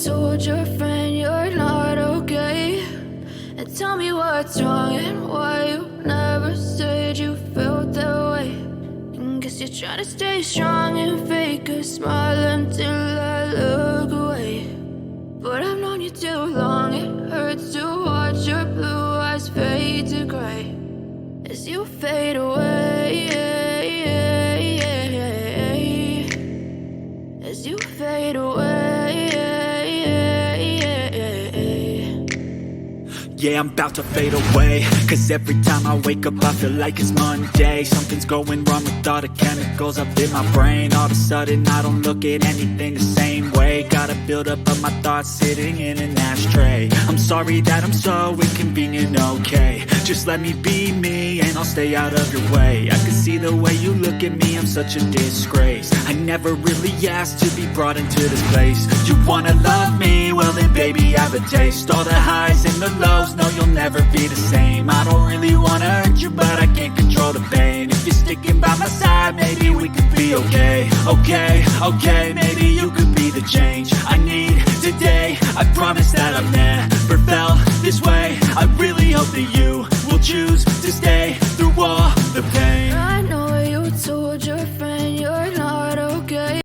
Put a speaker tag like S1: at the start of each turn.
S1: told your friend you're not okay? And tell me what's wrong and why you never said you felt that way. And guess you're trying to stay strong and fake a smile until I look away. But I've known you too long, it hurts to watch your blue eyes fade to gray as you fade away, as you fade away.
S2: Yeah, I'm about to fade away, cause every time I wake up I feel like it's Monday. Something's going wrong with all the chemicals up in my brain. All of a sudden I don't look at anything the same way. Got a buildup of my thoughts sitting in an ashtray. I'm sorry that I'm so inconvenient, okay? Just let me be me and I'll stay out of your way. I can see the way you look at me, I'm such a disgrace. I never really asked to be brought into this place. You wanna love me? Well then baby, have a taste. All the highs and the lows, no, you'll never be the same. I don't really wanna hurt you, but I can't control the pain. If you're sticking by my side, maybe we could be okay. Okay, maybe you could be the change I need today. I promise that I've never